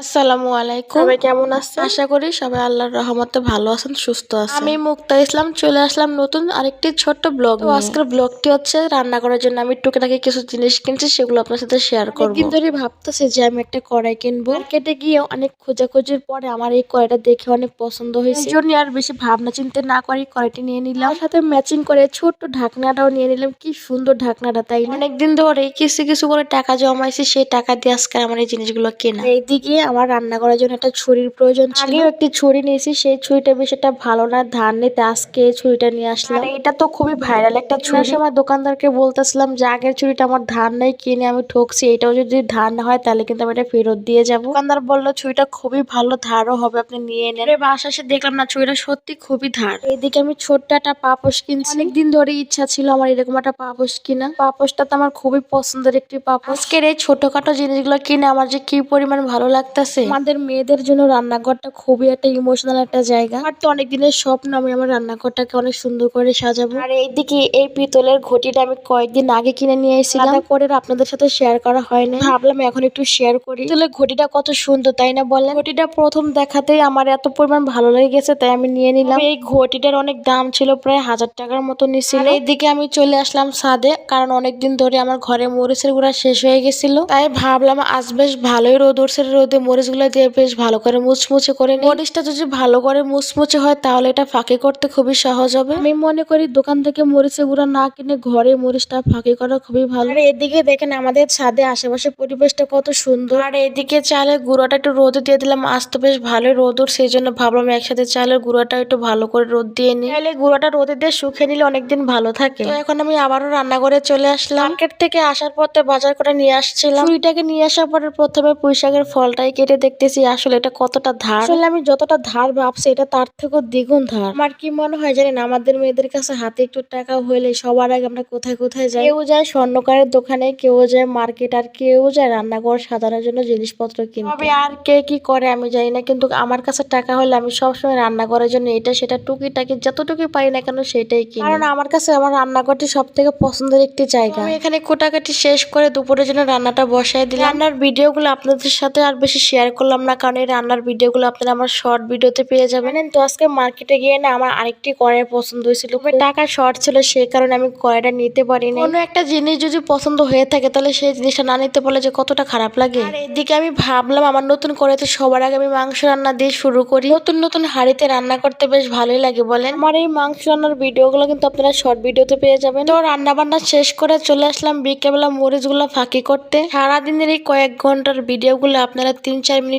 আসসালামু আলাইকুম। সবাই কেমন আছেন? আশা করি সবাই আল্লাহর রহমতে ভালো আছেন, সুস্থ আছেন। আমি মুক্তা ইসলাম চলে আসলাম নতুন আরেকটি ছোট্ট ব্লগ নিয়ে। আজকের ব্লগটি হচ্ছে রান্না করার জন্য আমি টুকিটাকি কিছু জিনিস কিনছি, সেগুলো আপনার সাথে শেয়ার করব। অনেকদিন ধরে ভাবতেছি যে আমি একটা কড়াই কিনবো। মার্কেটে গিয়ে অনেক খোঁজাখুঁজির পরে আমার এই কড়াইটা দেখে অনেক পছন্দ হয়েছে। এই জন্য আর বেশি ভাবনা চিন্তা না করে কড়াইটি নিয়ে নিলাম। সাথে ম্যাচিং করে ছোট্ট ঢাকনাটাও নিয়ে নিলাম। কি সুন্দর ঢাকনাটা, তাই না? অনেকদিন ধরে কিছু কিছু করে টাকা জমাইছি, সেই টাকা দিয়ে আজকে আমার এই জিনিসগুলো কেনা। এইদিকে আমার রান্না করার জন্য একটা ছুরির প্রয়োজন ছিল। আগেও একটি ছুরি নিয়েছি, সেই ছুরিটা বেশ একটা ভালো না, ধার নিতে আজকে এই ছুরিটা নিয়ে আসলাম। এটা তো খুবই ভাইরাল একটা ছুরি। আমার দোকানদারকে বলতেছিলাম যে আগের ছুরিটা আমার ধার নেই, কিনে আমি ঠকছি, এটাও যদি ধার না হয় তাহলে কিন্তু আমি এটা ফেরত দিয়ে যাবো। দোকানদার বললো ছুরিটা খুবই ভালো, ধারও হবে, আপনি নিয়ে নেন। বাসা এসে দেখলাম না, ছুরিটা সত্যি খুবই ধার। এইদিকে আমি ছোট্ট একটা পাপোশ কিনছি। অনেকদিন ধরে ইচ্ছা ছিল আমার এরকম একটা পাপোশ কিনা। পাপোশটা তো আমার খুবই পছন্দের একটি পাপোশ। আজকের এই ছোটখাটো জিনিসগুলো কিনে আমার যে কি পরিমাণ ভালো লাগতেছে। আমাদের মেয়েদের জন্য রান্নাঘরটা খুবই একটা ইমোশনাল একটা জায়গা। আর তো অনেক দিনের স্বপ্ন আমি আমার রান্নাঘরটাকে অনেক সুন্দর করে সাজাবো। আর এইদিকে এই পিতলের ঘটিটা আমি কয়েকদিন আগে কিনে নিয়ে এসেছিলাম, করে আপনাদের সাথে শেয়ার করা হয় না, ভাবলাম এখন একটু শেয়ার করি। পিতলের ঘটিটা কত সুন্দর, তাই না বলেন? ঘটিটা প্রথম দেখাতেই আমার এত পরিমাণ ভালো লেগে গেছে, তাই আমি নিয়ে নিলাম। এই ঘটিটার অনেক দাম ছিল, প্রায় 1000 টাকার মতো নিছিল। এইদিকে আমি চলে আসলাম ছাদে, কারণ অনেকদিন ধরে আমার ঘরে মরিচের গুঁড়া শেষ হয়ে গেছিল, তাই ভাবলাম আজ বেশ ভালোই রোদ উঠছে, রোদে মরিচগুলো দিয়ে বেশ ভালো করে মুচমুচে করে নিই। মরিচটা যদি ভালো করে মুচমুচে হয় তাহলে এটা ফাঁকি করতে খুবই সহজ হবে। আমি মনে করি দোকান থেকে মরিচের গুঁড়া না কিনে ঘরে মরিচটা ফাঁকি করা খুবই ভালো। আর এদিকে দেখেন আমাদের ছাদে আশেপাশে পরিবেশটা কত সুন্দর। আর এদিকে চালের গুঁড়াটা একটু রোদে দিয়ে দিলাম, আজ তো বেশ ভালোই রোদ উঠছে, সেই জন্য ভাবলাম একসাথে চালের গুঁড়াটা একটু ভালো করে রোদ দিয়ে নিই, তাহলে গুঁড়াটা রোদে দিয়ে শুকিয়ে নিলে অনেকদিন ভালো থাকে। তো এখন আমি আবারও রান্না করে চলে আসলাম। মার্কেট থেকে আসার পথে বাজার করে নিয়ে আসছিলাম। ছুরিটাকে নিয়ে আসার পরে প্রথমে পুঁইশাকের ফলটাই কেটে দেখতেছি আসলে এটা কতটা ধার। আসলে আমি যতটা ধার ভাবছি এটা তার থেকেও দ্বিগুণ ধার। আমার কি মনে হয় জানেন, আমাদের মেয়েদের কাছে হাতে একটু টাকা হইলে সবার আগে আমরা কোথায় কোথায় যাই? কেউ যায় স্বর্ণকারের দোকানে, কেউ যায় মার্কেট, আর কেউ যায় রান্নাঘর সাজানোর জন্য জিনিসপত্র কিনতে। তবে আর কে কি করে আমি জানি না, কিন্তু আমার কাছে টাকা হলে আমি সবসময় রান্নাঘরের জন্য এটা সেটা টুকিটাকি যতটুকু পারি না কেন সেটাই কিনি, কারণ আমার কাছে আমার রান্নাঘরটি সব থেকে পছন্দের একটি জায়গা। আমি এখানে কোটাকাটি শেষ করে দুপুরের জন্য রান্নাটা বসাই দিলাম। রান্নার ভিডিওগুলো আপনাদের সাথে আর বেশি শেয়ার করলাম না, কারণ এই রান্নার ভিডিওগুলো আপনারা আমার শর্ট ভিডিওতে পেয়ে যাবেন। তো আজকে মার্কেটে গিয়ে না আমার আরেকটি কড়াই পছন্দ হয়েছিল, টাকা শর্ট ছিল, সেই কারণে আমি কড়াইটা নিতে পারিনি। কোনো একটা জিনিস যদি পছন্দ হয়ে থাকে তাহলে সেই জিনিসটা না নিতে পারলে যে কতটা খারাপ লাগে। আর এদিকে আমি ভাবলাম আমার নতুন কড়াইতে সবার আগে আমি মাংস রান্না দিয়ে শুরু করি। নতুন নতুন হাঁড়িতে রান্না করতে বেশ ভালোই লাগে বলেন। আমার এই মাংস রান্নার ভিডিওগুলো কিন্তু আপনারা শর্ট ভিডিওতে পেয়ে যাবেন। তো রান্না বান্না শেষ করে চলে আসলাম বিকেলবেলা মরিচগুলো ফাঁকি করতে। সারাদিনের এই কয়েক ঘন্টার ভিডিওগুলো আপনারা 3-4 মিনিট